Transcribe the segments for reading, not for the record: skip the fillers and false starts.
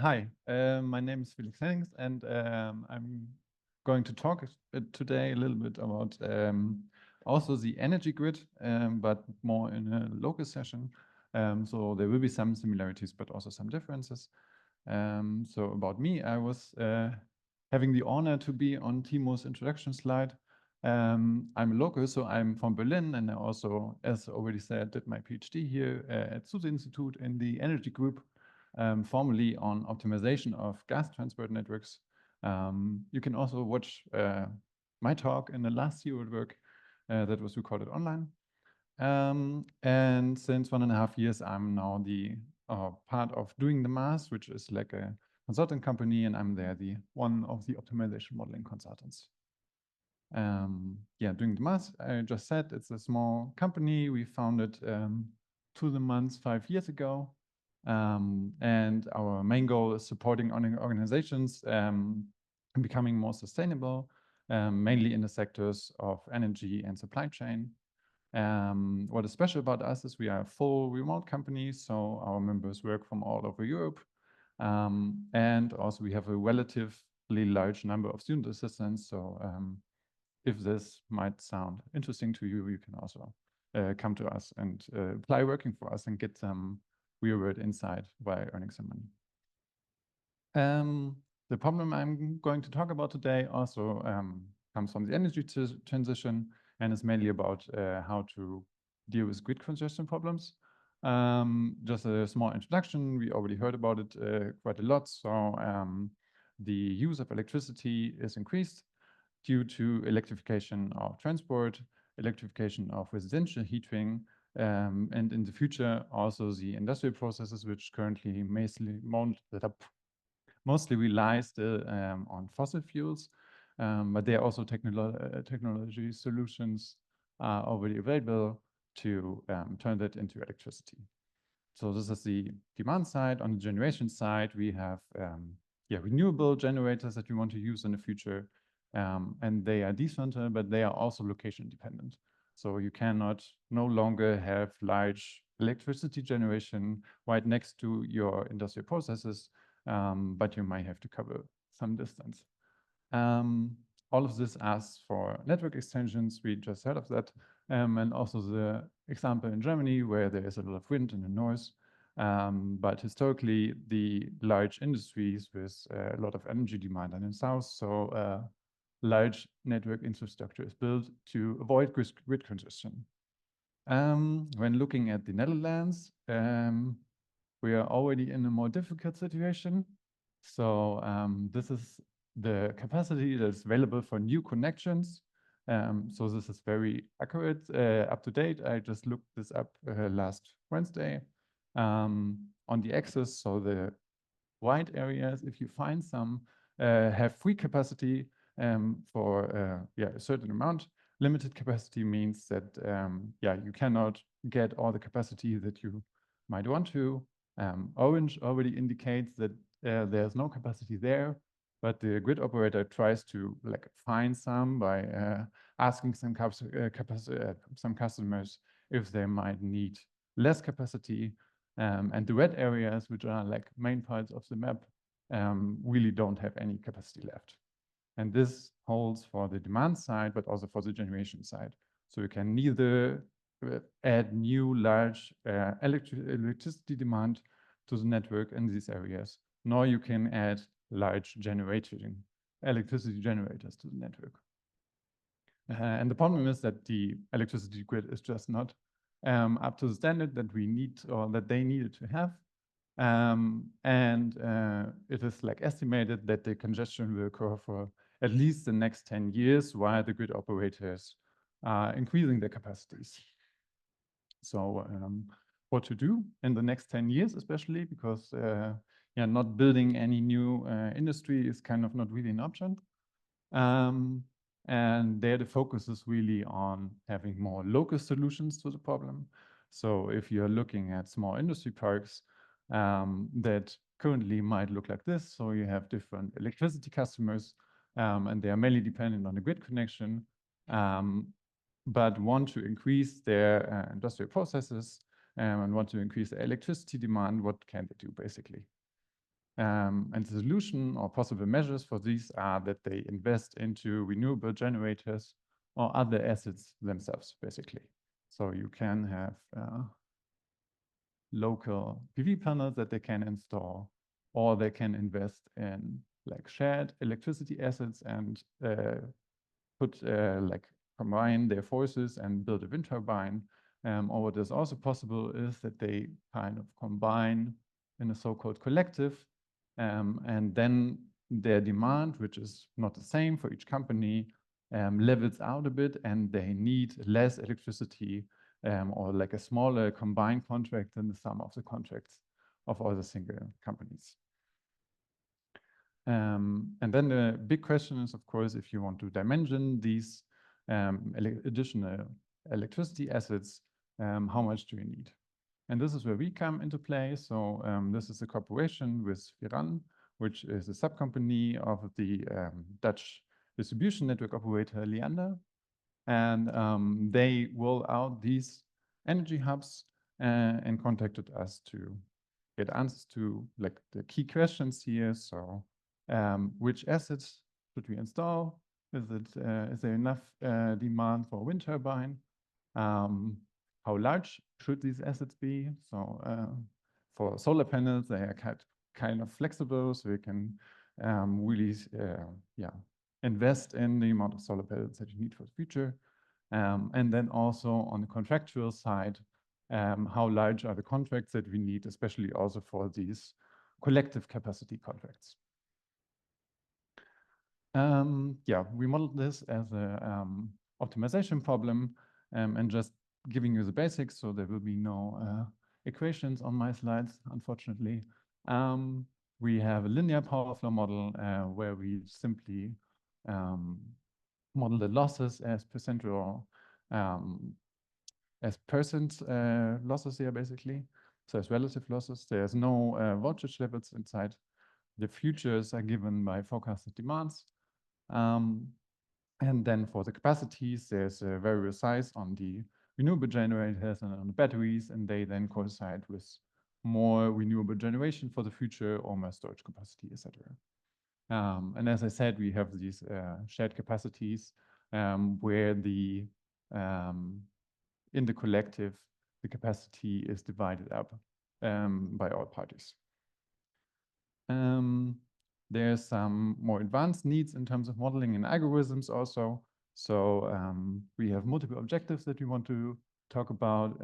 Hi, my name is Felix Hennings, and I'm going to talk today a little bit about also the energy grid, but more in a local session. So there will be some similarities, but also some differences. So about me, I was having the honor to be on Timo's introduction slide. I'm a local, so I'm from Berlin, and I also, as already said, did my PhD here at SUSE Institute in the energy group. Formerly on optimization of gas transport networks. You can also watch my talk in the last year at work that was recorded online. And since 1.5 years, I'm now the part of DoingTheMath, which is like a consulting company, and I'm there one of the optimization modeling consultants. Yeah, DoingTheMath, I just said, it's a small company. We founded to the month 5 years ago. And our main goal is supporting organizations becoming more sustainable, mainly in the sectors of energy and supply chain. What is special about us is we are a full remote company, so our members work from all over Europe. And also we have a relatively large number of student assistants. So if this might sound interesting to you, you can also come to us and apply working for us and get some real-world insight by earning some money. The problem I'm going to talk about today also comes from the energy transition and is mainly about how to deal with grid congestion problems. Just a small introduction, we already heard about it quite a lot. So the use of electricity is increased due to electrification of transport, electrification of residential heating, and in the future, also the industrial processes, which currently mostly rely still on fossil fuels, but there are also technology solutions already available to turn that into electricity. So this is the demand side. On the generation side, we have renewable generators that we want to use in the future, and they are decentral, but they are also location dependent. So you cannot no longer have large electricity generation right next to your industrial processes, but you might have to cover some distance. All of this asks for network extensions. We just heard of that. And also the example in Germany where there is a lot of wind in the north. But historically, the large industries with a lot of energy demand in the south, so large network infrastructure is built to avoid grid congestion. When looking at the Netherlands, we are already in a more difficult situation. So this is the capacity that's available for new connections. So this is very accurate, up to date. I just looked this up last Wednesday. On the axis, so the white areas, if you find some, have free capacity for a certain amount. Limited capacity means that you cannot get all the capacity that you might want to. Orange already indicates that there's no capacity there, but the grid operator tries to find some by asking some customers if they might need less capacity. And the red areas, which are like main parts of the map, really don't have any capacity left. And this holds for the demand side, but also for the generation side. So you can neither add new large electricity demand to the network in these areas, nor you can add large electricity generators to the network. And the problem is that the electricity grid is just not up to the standard that we need or that they needed to have. And it is estimated that the congestion will occur for at least the next 10 years while the grid operators are increasing their capacities. So what to do in the next 10 years, especially because not building any new industry is kind of not really an option. And there the focus is really on having more local solutions to the problem. So if you're looking at small industry parks that currently might look like this, so you have different electricity customers and they are mainly dependent on the grid connection, but want to increase their industrial processes and want to increase the electricity demand, what can they do basically? And the solution or possible measures for these are that they invest into renewable generators or other assets themselves, basically. So you can have local PV panels that they can install, or they can invest in like shared electricity assets and put like combine their forces and build a wind turbine. Or what is also possible is that they kind of combine in a so-called collective, and then their demand, which is not the same for each company, levels out a bit, and they need less electricity, or like a smaller combined contract than the sum of the contracts of all the single companies. And then the big question is, of course, if you want to dimension these additional electricity assets, how much do you need? And this is where we come into play. So this is a cooperation with Viran, which is a sub-company of the Dutch distribution network operator Leander. And they roll out these energy hubs and contacted us to get answers to like the key questions here. So which assets should we install? Is there enough demand for a wind turbine? How large should these assets be? So for solar panels, they are kind of flexible, so you can really invest in the amount of solar panels that you need for the future. And then also on the contractual side, how large are the contracts that we need, especially also for these collective capacity contracts. We modeled this as a optimization problem, and just giving you the basics, so there will be no equations on my slides, unfortunately. We have a linear power flow model where we simply model the losses as percentile, as percent losses here, basically. So as relative losses, there's no voltage levels inside. The futures are given by forecasted demands. And then for the capacities, there's a variable size on the renewable generators and on the batteries, and they then coincide with more renewable generation for the future or more storage capacity, etc. And as I said, we have these shared capacities where the in the collective, the capacity is divided up by all parties. There's some more advanced needs in terms of modeling and algorithms also. So we have multiple objectives that we want to talk about.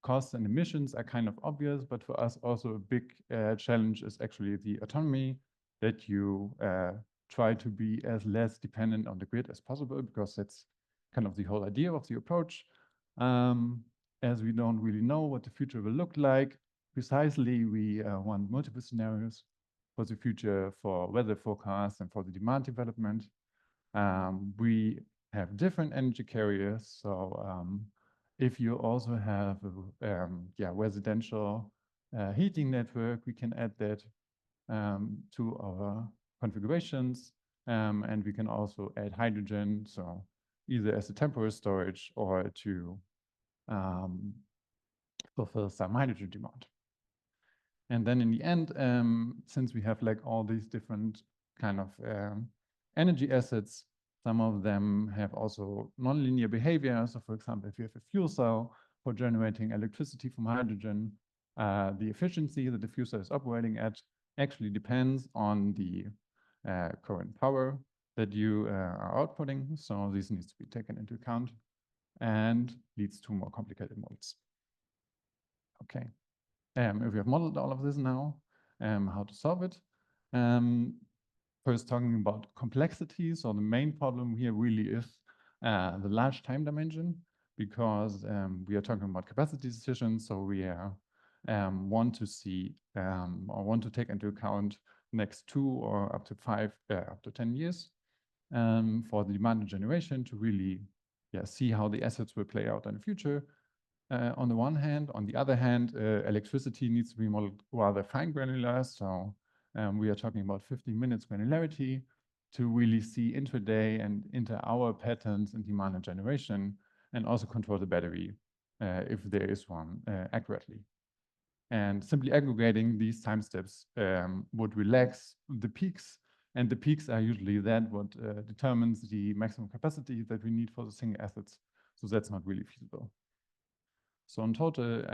Costs and emissions are kind of obvious, but for us also a big challenge is actually the autonomy, that you try to be as less dependent on the grid as possible, because that's kind of the whole idea of the approach. As we don't really know what the future will look like precisely, we want multiple scenarios for the future, for weather forecasts and for the demand development. We have different energy carriers. So if you also have a residential heating network, we can add that to our configurations. And we can also add hydrogen, so either as a temporary storage or to fulfill some hydrogen demand. And then in the end, since we have like all these different kind of energy assets, some of them have also nonlinear behavior. So for example, if you have a fuel cell for generating electricity from hydrogen, the efficiency that the fuel cell is operating at actually depends on the current power that you are outputting. So this needs to be taken into account and leads to more complicated models. Okay. If we have modeled all of this now, how to solve it? First, talking about complexity. So the main problem here really is the large time dimension, because we are talking about capacity decisions. So we want to see or want to take into account next 2 or up to 5, up to 10 years for the demand and generation to really see how the assets will play out in the future. On the one hand. On the other hand, electricity needs to be modeled rather fine granular. So we are talking about 15 minutes granularity to really see intraday and inter-hour patterns in demand and generation, and also control the battery if there is one accurately. And simply aggregating these time steps would relax the peaks. And the peaks are usually that what determines the maximum capacity that we need for the single assets. So that's not really feasible. So in total,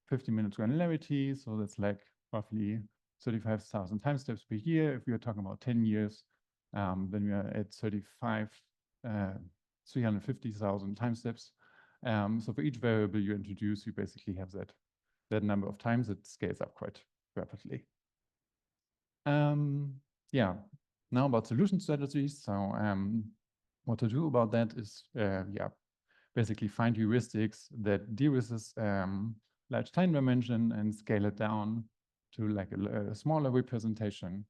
50 minutes granularity. So that's like roughly 35,000 time steps per year. If we are talking about 10 years, then we are at 350,000 time steps. So for each variable you introduce, you basically have that number of times. It scales up quite rapidly. Yeah, now about solution strategies. So what to do about that is, basically find heuristics that de-risks large time dimension and scale it down to like a smaller representation.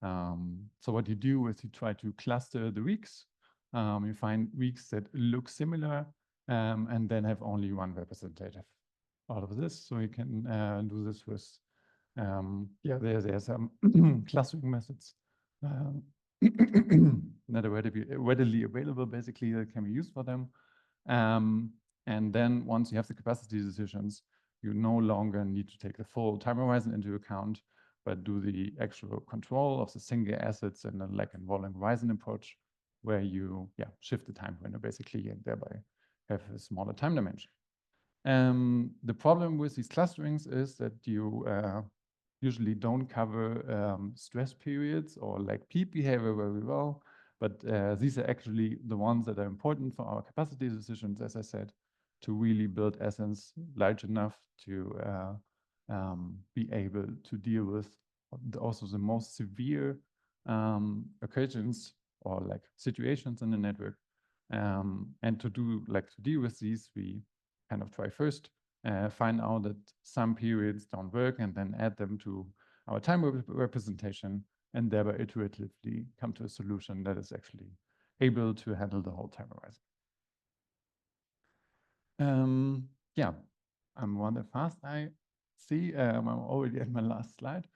So what you do is you try to cluster the weeks. You find weeks that look similar and then have only one representative out of this. So you can do this with, there's some clustering methods that are readily available, basically, that can be used for them. And then once you have the capacity decisions, you no longer need to take the full time horizon into account, but do the actual control of the single assets in a like involving horizon approach, where you shift the time window basically and thereby have a smaller time dimension. The problem with these clusterings is that you usually don't cover stress periods or like peak behavior very well. But these are actually the ones that are important for our capacity decisions, as I said, to really build essence large enough to be able to deal with also the most severe occasions or like situations in the network. And to deal with these, we kind of try first, find out that some periods don't work and then add them to our time representation, and thereby iteratively come to a solution that is actually able to handle the whole time horizon. I'm rather fast, I see. I'm already at my last slide.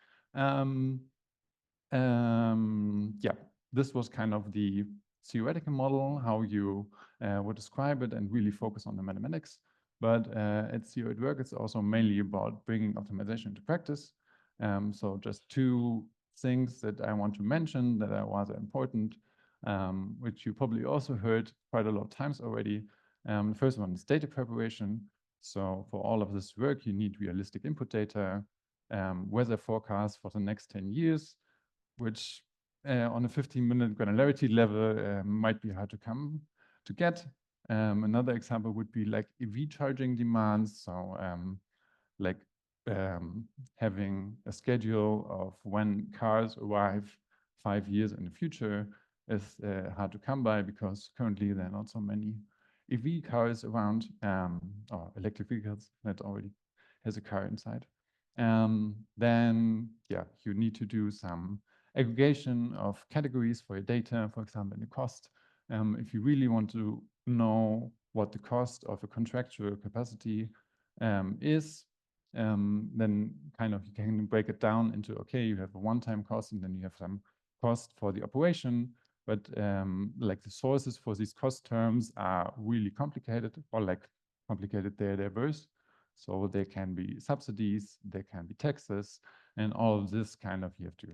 This was kind of the theoretical model, how you would describe it and really focus on the mathematics. But at CO at Work, it's also mainly about bringing optimization to practice. So just two things that I want to mention that are rather important, which you probably also heard quite a lot of times already. The first one is data preparation. So for all of this work, you need realistic input data, weather forecast for the next 10 years, which on a 15-minute granularity level might be hard to get. Another example would be like EV charging demands. So having a schedule of when cars arrive 5 years in the future is hard to come by, because currently there are not so many EV cars around, or electric vehicles that already has a car inside. Then you need to do some aggregation of categories for your data, for example, in the cost. If you really want to know what the cost of a contractual capacity is, then kind of you can break it down into, okay, you have a one-time cost and then you have some cost for the operation. But like the sources for these cost terms are really complicated, or like complicated, they're diverse. So there can be subsidies, there can be taxes, and all of this kind of you have to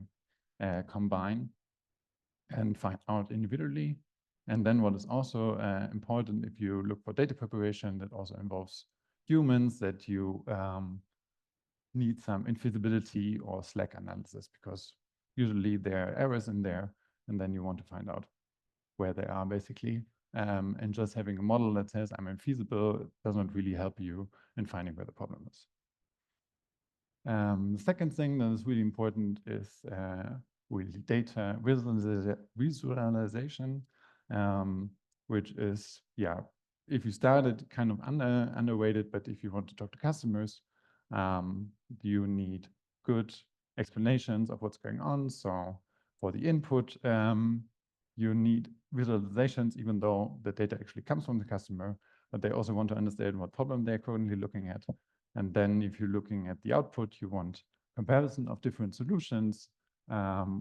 combine and find out individually. And then what is also important, if you look for data preparation, that also involves humans, that you need some infeasibility or slack analysis, because usually there are errors in there, and then you want to find out where they are basically. And just having a model that says I'm infeasible doesn't really help you in finding where the problem is. The second thing that is really important is really data visualization, which is, if you started kind of underrated, but if you want to talk to customers, you need good explanations of what's going on. So for the input, you need visualizations, even though the data actually comes from the customer, but they also want to understand what problem they're currently looking at. And then if you're looking at the output, you want comparison of different solutions.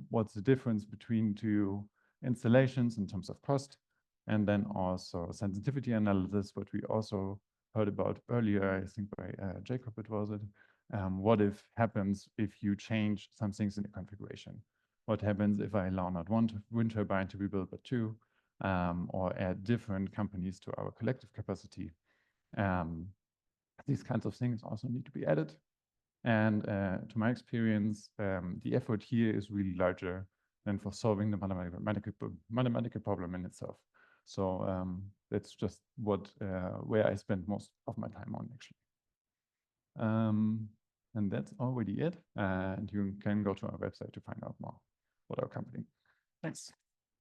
What's the difference between two installations in terms of cost? And then also sensitivity analysis, what we also heard about earlier, I think by Jacob it was it. What if happens if you change some things in the configuration? What happens if I allow not one wind turbine to be built, but two, or add different companies to our collective capacity? These kinds of things also need to be added. And to my experience, the effort here is really larger than for solving the mathematical problem in itself. So that's just where I spend most of my time on, actually. And that's already it. And you can go to our website to find out more about our company. Thanks.